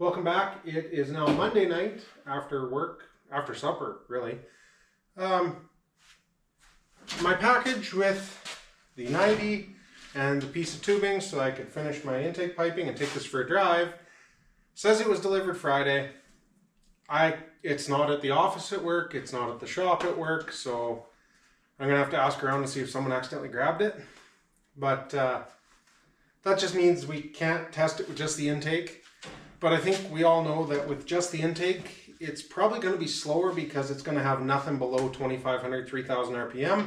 Welcome back. It is now Monday night after work, after supper, really. My package with the 90 and the piece of tubing so I could finish my intake piping and take this for a drive says it was delivered Friday. It's not at the office at work, it's not at the shop at work, so I'm going to have to ask around to see if someone accidentally grabbed it. But that just means we can't test it with just the intake. But I think we all know that with just the intake, it's probably going to be slower because it's going to have nothing below 2,500, 3,000 RPM.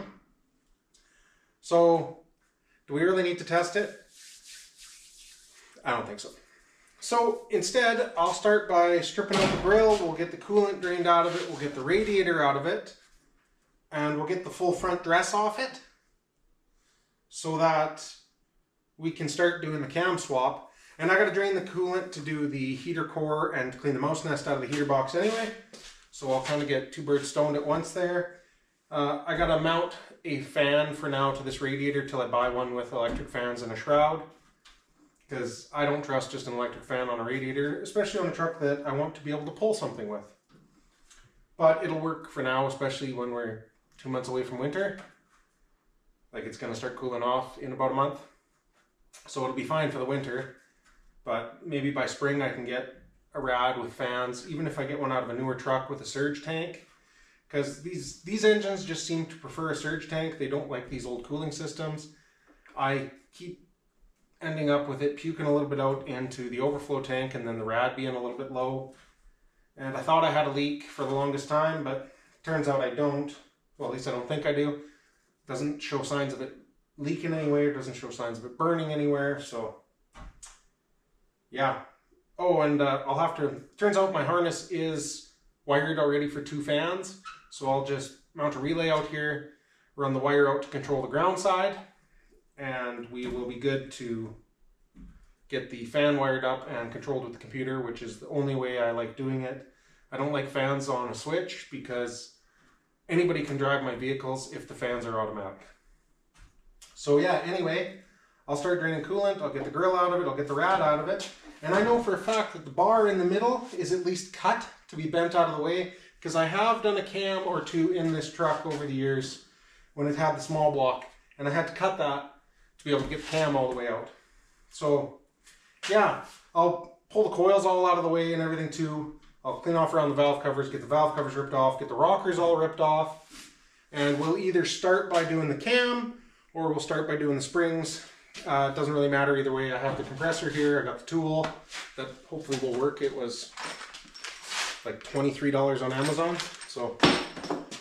So, do we really need to test it? I don't think so. So, instead, I'll start by stripping out the grill. We'll get the coolant drained out of it. We'll get the radiator out of it. And we'll get the full front dress off it. So that we can start doing the cam swap. And I got to drain the coolant to do the heater core and to clean the mouse nest out of the heater box anyway. So I'll kind of get two birds stoned at once there. I got to mount a fan for now to this radiator till I buy one with electric fans and a shroud. Because I don't trust just an electric fan on a radiator, especially on a truck that I want to be able to pull something with. But it'll work for now, especially when we're 2 months away from winter. Like it's going to start cooling off in about a month. So it'll be fine for the winter. But maybe by spring I can get a rad with fans, even if I get one out of a newer truck with a surge tank. Because these engines just seem to prefer a surge tank. They don't like these old cooling systems. I keep ending up with it puking a little bit out into the overflow tank and then the rad being a little bit low. And I thought I had a leak for the longest time, but turns out I don't. Well, at least I don't think I do. It doesn't show signs of it leaking anywhere. It doesn't show signs of it burning anywhere, so... yeah. Oh, and I'll have to... turns out my harness is wired already for 2 fans. So I'll just mount a relay out here, run the wire out to control the ground side, and we will be good to get the fan wired up and controlled with the computer, which is the only way I like doing it. I don't like fans on a switch because anybody can drive my vehicles if the fans are automatic. So yeah, anyway, I'll start draining coolant, I'll get the grill out of it, I'll get the rad out of it. And I know for a fact that the bar in the middle is at least cut to be bent out of the way, because I have done a cam or two in this truck over the years when it had the small block, and I had to cut that to be able to get the cam all the way out. So yeah, I'll pull the coils all out of the way and everything too. I'll clean off around the valve covers, get the valve covers ripped off, get the rockers all ripped off, and we'll either start by doing the cam or we'll start by doing the springs. It doesn't really matter either way. I have the compressor here, I got the tool that hopefully will work. It was like $23 on Amazon, so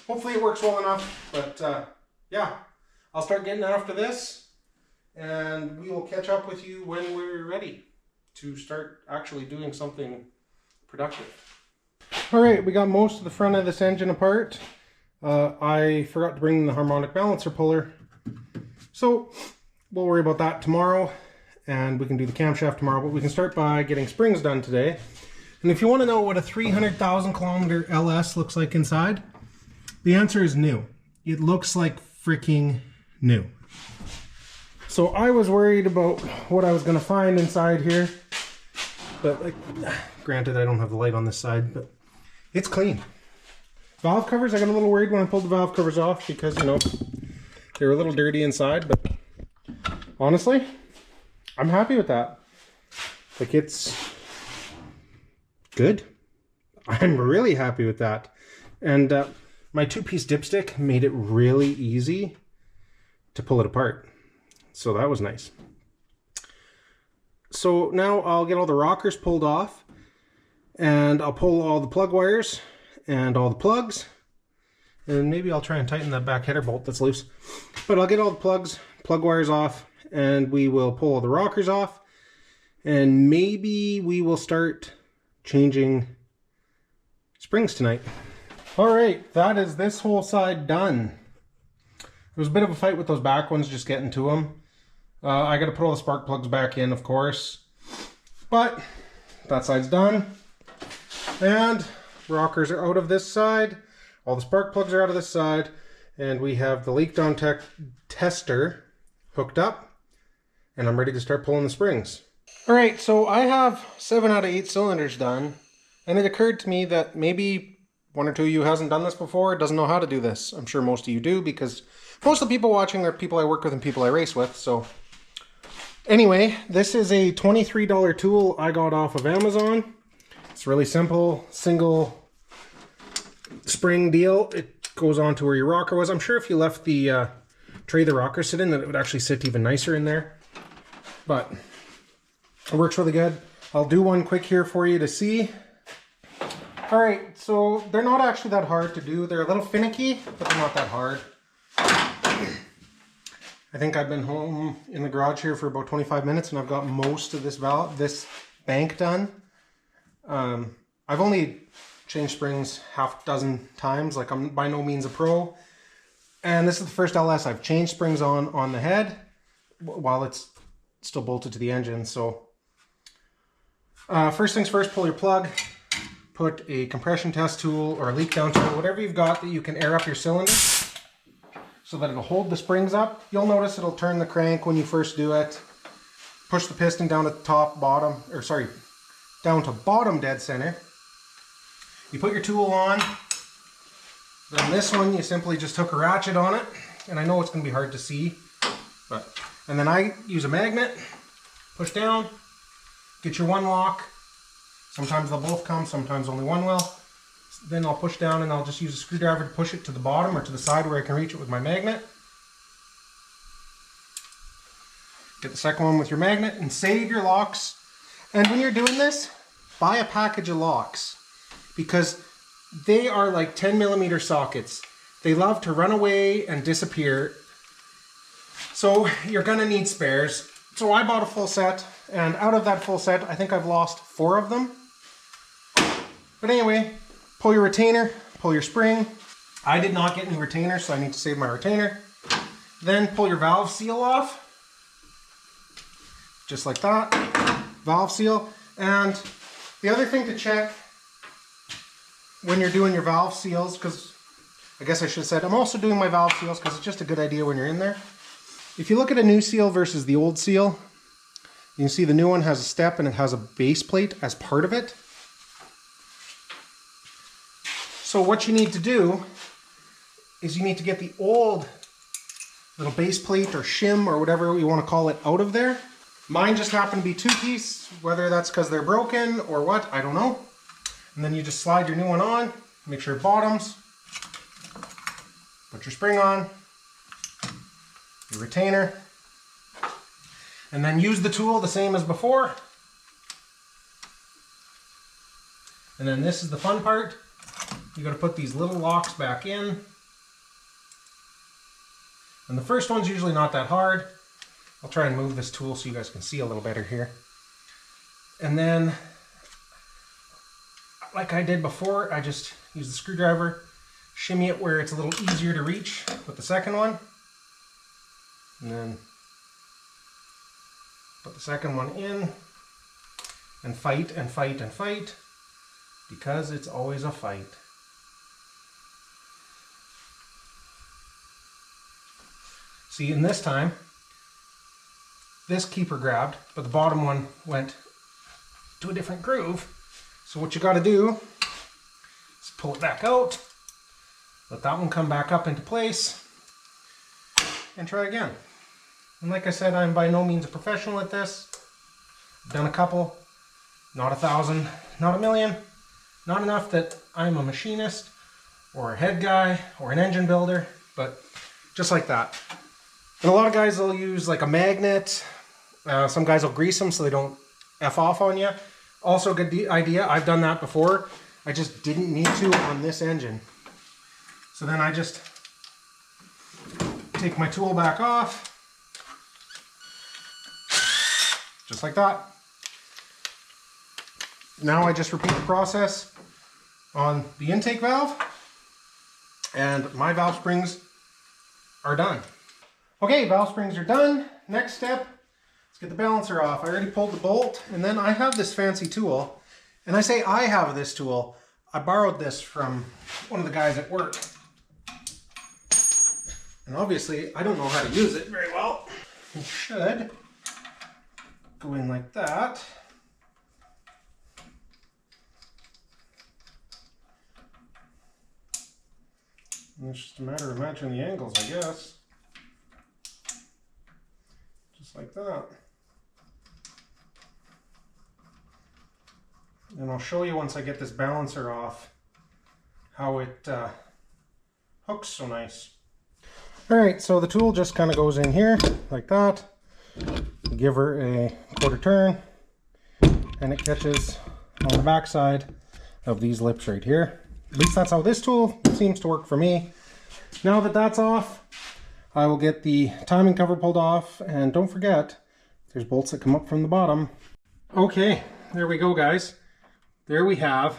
hopefully it works well enough. But yeah, I'll start getting after this and we will catch up with you when we're ready to start actually doing something productive. Alright, we got most of the front of this engine apart. I forgot to bring the harmonic balancer puller, so we'll worry about that tomorrow, and we can do the camshaft tomorrow, but we can start by getting springs done today. And if you want to know what a 300,000 kilometer LS looks like inside, the answer is new. It looks like freaking new. So I was worried about what I was going to find inside here, but like, granted I don't have the light on this side, but it's clean. Valve covers, I got a little worried when I pulled the valve covers off because, you know, they were a little dirty inside, but honestly, I'm happy with that. Like, it's good. I'm really happy with that. And my 2-piece dipstick made it really easy to pull it apart. So that was nice. So now I'll get all the rockers pulled off, and I'll pull all the plug wires and all the plugs, and maybe I'll try and tighten that back header bolt that's loose. But I'll get all the plug wires off, and we will pull all the rockers off, and maybe we will start changing springs tonight. Alright, that is this whole side done. There was a bit of a fight with those back ones, just getting to them. I got to put all the spark plugs back in, of course, but that side's done. And rockers are out of this side, all the spark plugs are out of this side, and we have the leak down tester hooked up, and I'm ready to start pulling the springs. All right, so I have 7 out of 8 cylinders done, and it occurred to me that maybe one or two of you hasn't done this before, doesn't know how to do this. I'm sure most of you do, because most of the people watching are people I work with and people I race with. So anyway, this is a $23 tool I got off of Amazon. It's really simple, single spring deal. It goes on to where your rocker was. I'm sure if you left the tray the rocker sit in, that it would actually sit even nicer in there. But it works really good. I'll do one quick here for you to see. All right, so they're not actually that hard to do. They're a little finicky, but they're not that hard. I think I've been home in the garage here for about 25 minutes and I've got most of this bank done. I've only changed springs half dozen times. Like, I'm by no means a pro. And this is the first LS I've changed springs on the head while it's still bolted to the engine. So first things first, pull your plug. Put a compression test tool or a leak down tool, whatever you've got that you can air up your cylinder so that it'll hold the springs up. You'll notice it'll turn the crank when you first do it. Push the piston down to bottom dead center. You put your tool on. Then this one, you simply just hook a ratchet on it. And I know it's going to be hard to see, and then I use a magnet, push down, get your one lock. Sometimes they'll both come, sometimes only one will. Then I'll push down and I'll just use a screwdriver to push it to the bottom or to the side where I can reach it with my magnet. Get the second one with your magnet and save your locks. And when you're doing this, buy a package of locks because they are like 10mm sockets. They love to run away and disappear. So you're gonna need spares. So I bought a full set, and out of that full set, I think I've lost 4 of them. But anyway, pull your retainer, pull your spring. I did not get any retainer, so I need to save my retainer. Then pull your valve seal off. Just like that. Valve seal. And the other thing to check when you're doing your valve seals, because I guess I should have said I'm also doing my valve seals because it's just a good idea when you're in there. If you look at a new seal versus the old seal, you can see the new one has a step and it has a base plate as part of it. So what you need to do is you need to get the old little base plate or shim or whatever you want to call it out of there. Mine just happen to be 2-piece, whether that's because they're broken or what, I don't know. And then you just slide your new one on, make sure it bottoms, put your spring on, your retainer, and then use the tool the same as before. And then this is the fun part. You got to put these little locks back in. And the first one's usually not that hard. I'll try and move this tool so you guys can see a little better here. And then, like I did before, I just use the screwdriver, shimmy it where it's a little easier to reach with the second one. And then put the second one in and fight and fight and fight, because it's always a fight. See, in this time, this keeper grabbed, but the bottom one went to a different groove. So what you got to do is pull it back out, let that one come back up into place, and try again. And like I said, I'm by no means a professional at this. I've done a couple, not 1,000, not 1,000,000, not enough that I'm a machinist or a head guy or an engine builder, but just like that. And a lot of guys will use like a magnet. Some guys will grease them so they don't F off on you. Also good idea, I've done that before. I just didn't need to on this engine. So then I just take my tool back off, just like that. Now I just repeat the process on the intake valve, and my valve springs are done. Okay, valve springs are done. Next step, let's get the balancer off. I already pulled the bolt, and then I have this fancy tool. And I say I have this tool. I borrowed this from one of the guys at work. And obviously, I don't know how to use it very well. It should go in like that. And it's just a matter of matching the angles, I guess. Just like that. And I'll show you once I get this balancer off how it hooks so nice. Alright, so the tool just kind of goes in here like that. Give her a quarter turn and it catches on the back side of these lips right here. At least that's how this tool seems to work for me. Now that that's off, I will get the timing cover pulled off, and don't forget there's bolts that come up from the bottom. Okay, there we go guys. There we have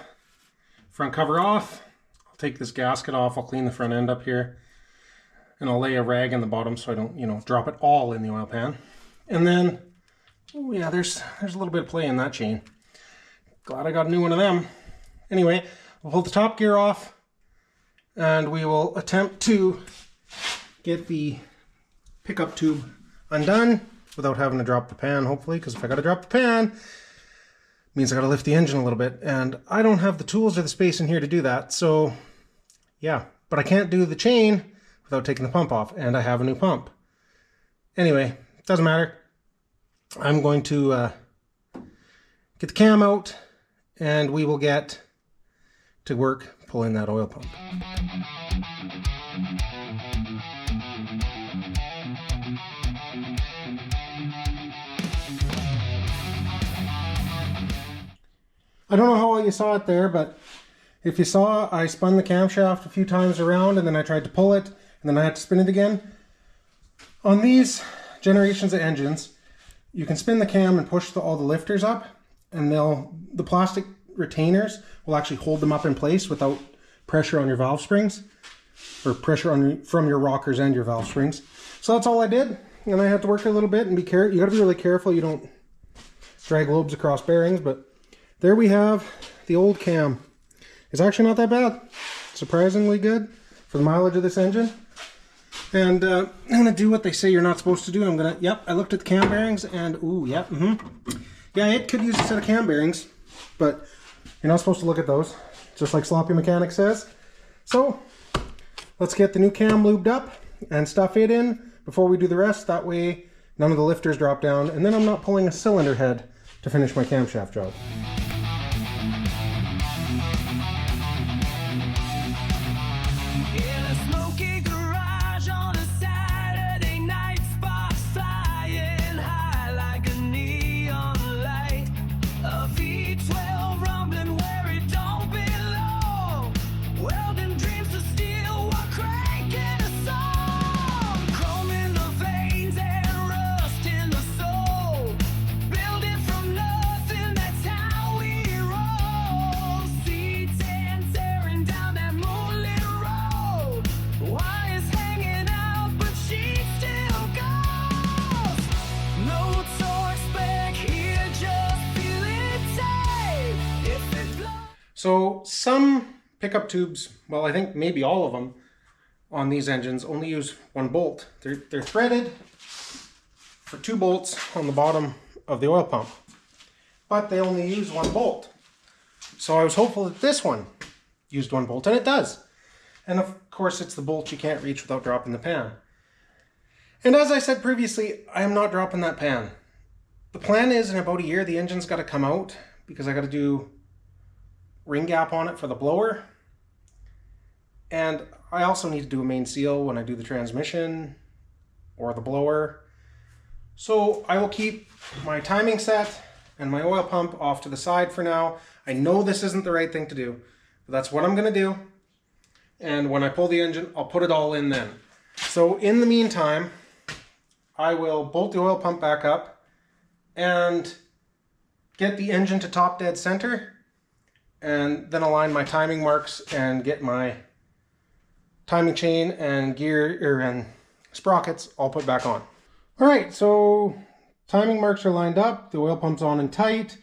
front cover off. I'll take this gasket off, I'll clean the front end up here, and I'll lay a rag in the bottom so I don't, you know, drop it all in the oil pan. And then, oh yeah, there's a little bit of play in that chain. Glad I got a new one of them. Anyway, we'll pull the top gear off and we will attempt to get the pickup tube undone without having to drop the pan, hopefully, because if I got to drop the pan, it means I got to lift the engine a little bit, and I don't have the tools or the space in here to do that. So yeah, but I can't do the chain without taking the pump off, and I have a new pump. Anyway, doesn't matter. I'm going to get the cam out and we will get to work pulling that oil pump. I don't know how well you saw it there, but if you saw, I spun the camshaft a few times around and then I tried to pull it and then I had to spin it again. On these generations of engines, you can spin the cam and push all the lifters up, and the plastic retainers will actually hold them up in place without pressure on your valve springs, or pressure from your rockers and your valve springs. So that's all I did, and I had to work a little bit and be careful. You got to be really careful you don't drag lobes across bearings. But there we have the old cam. It's actually not that bad. Surprisingly good for the mileage of this engine. And I'm going to do what they say you're not supposed to do. I'm going to, yep, I looked at the cam bearings and, ooh, yep, yeah, it could use a set of cam bearings, but you're not supposed to look at those, just like Sloppy Mechanic says. So, let's get the new cam lubed up and stuff it in before we do the rest. That way, none of the lifters drop down, and then I'm not pulling a cylinder head to finish my camshaft job. So some pickup tubes, well, I think maybe all of them on these engines only use one bolt. They're threaded for 2 bolts on the bottom of the oil pump, but they only use 1 bolt. So I was hopeful that this one used 1 bolt, and it does. And of course, it's the bolt you can't reach without dropping the pan. And as I said previously, I am not dropping that pan. The plan is in about a year, the engine's got to come out because I got to do ring gap on it for the blower, and I also need to do a main seal when I do the transmission or the blower. So I will keep my timing set and my oil pump off to the side for now. I know this isn't the right thing to do, but that's what I'm going to do, and when I pull the engine, I'll put it all in then. So in the meantime, I will bolt the oil pump back up and get the engine to top dead center, and then align my timing marks and get my timing chain and gear and sprockets all put back on. All right, so timing marks are lined up, the oil pump's on and tight.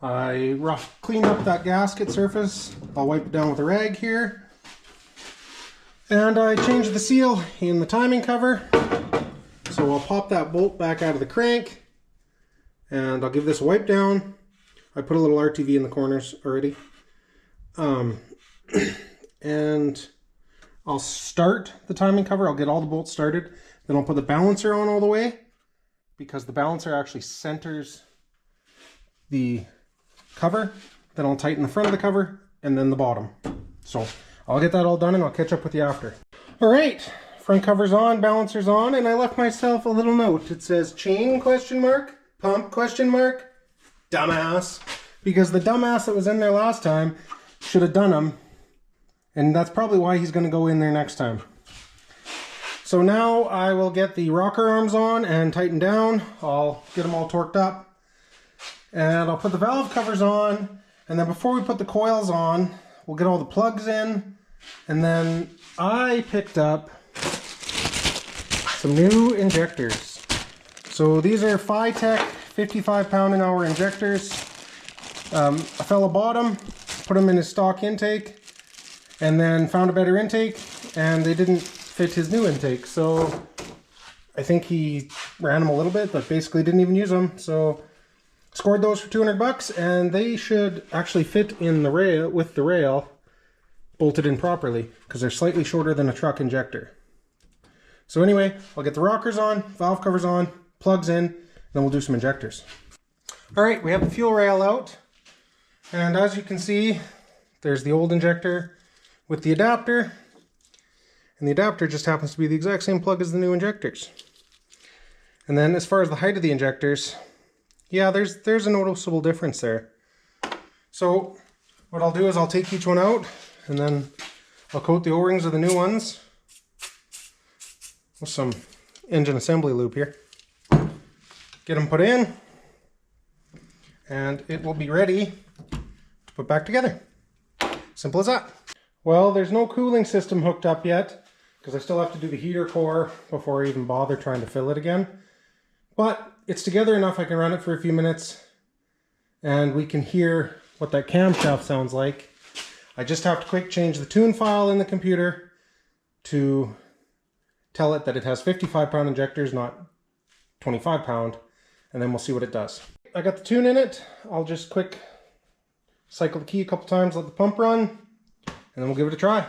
I cleaned up that gasket surface. I'll wipe it down with a rag here. And I changed the seal in the timing cover. So I'll pop that bolt back out of the crank And I'll give this a wipe down. I put a little RTV in the corners already. And I'll start the timing cover. I'll get all the bolts started. Then I'll put the balancer on all the way, because the balancer actually centers the cover. Then I'll tighten the front of the cover and then the bottom. So I'll get that all done and I'll catch up with you after. All right, front cover's on, balancer's on, and I left myself a little note. It says chain ? Pump ? Dumbass. Because the dumbass that was in there last time should have done them. And that's probably why he's going to go in there next time. So now I will get the rocker arms on and tighten down. I'll get them all torqued up. And I'll put the valve covers on. And then before we put the coils on, we'll get all the plugs in. And then I picked up some new injectors. So these are Phytech 55 pound-an-hour injectors. A fella bought them, put them in his stock intake, and then found a better intake, and they didn't fit his new intake. So I think he ran them a little bit, but basically didn't even use them. So scored those for 200 bucks, and they should actually fit in the rail, with the rail bolted in properly, because they're slightly shorter than a truck injector. So anyway, I'll get the rockers on, valve covers on, plugs in, then we'll do some injectors. All right, we have the fuel rail out, and as you can see, there's the old injector with the adapter, and the adapter just happens to be the exact same plug as the new injectors. And then as far as the height of the injectors, yeah, there's a noticeable difference there. So what I'll do is I'll take each one out, and then I'll coat the O-rings of the new ones with some engine assembly lube here. Get them put in, and it will be ready to put back together. Simple as that. Well, there's no cooling system hooked up yet, because I still have to do the heater core before I even bother trying to fill it again. But it's together enough I can run it for a few minutes, and we can hear what that camshaft sounds like. I just have to quick change the tune file in the computer to tell it that it has 55 pound injectors, not 25 pound, and then we'll see what it does. I got the tune in it. I'll just quick cycle the key a couple times, let the pump run, and then we'll give it a try.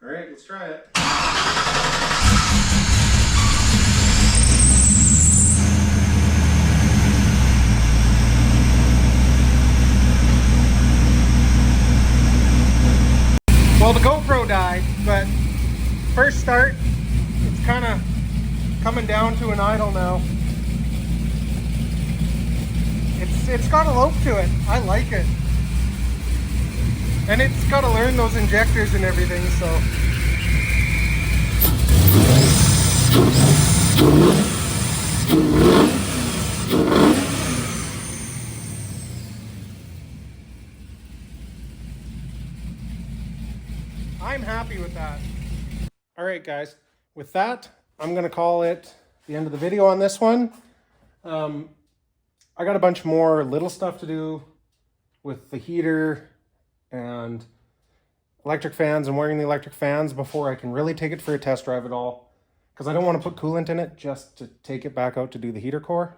All right, let's try it. Well, the GoPro died, but first start, it's kind of coming down to an idle now. It's got a lope to it. I like it. And it's got to learn those injectors and everything, so. I'm happy with that. All right, guys, with that, I'm going to call it the end of the video on this one. I got a bunch more little stuff to do with the heater and electric fans and wiring the electric fans before I can really take it for a test drive at all, because I don't want to put coolant in it just to take it back out to do the heater core.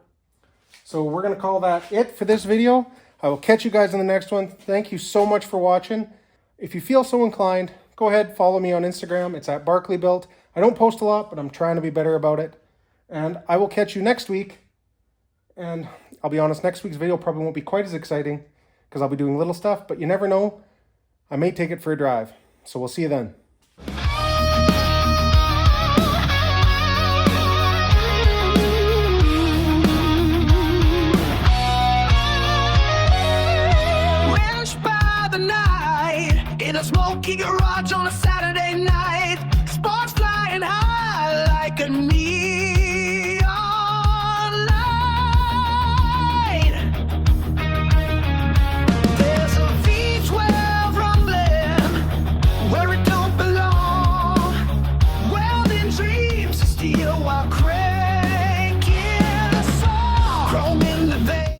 So we're going to call that it for this video. I will catch you guys in the next one. Thank you so much for watching. If you feel so inclined, go ahead, follow me on Instagram. It's at BarkleyBuilt. I don't post a lot, but I'm trying to be better about it. And I will catch you next week. And I'll be honest, next week's video probably won't be quite as exciting because I'll be doing little stuff, but you never know. I may take it for a drive. So we'll see you then. By the night in a smoky garage on a Saturday night.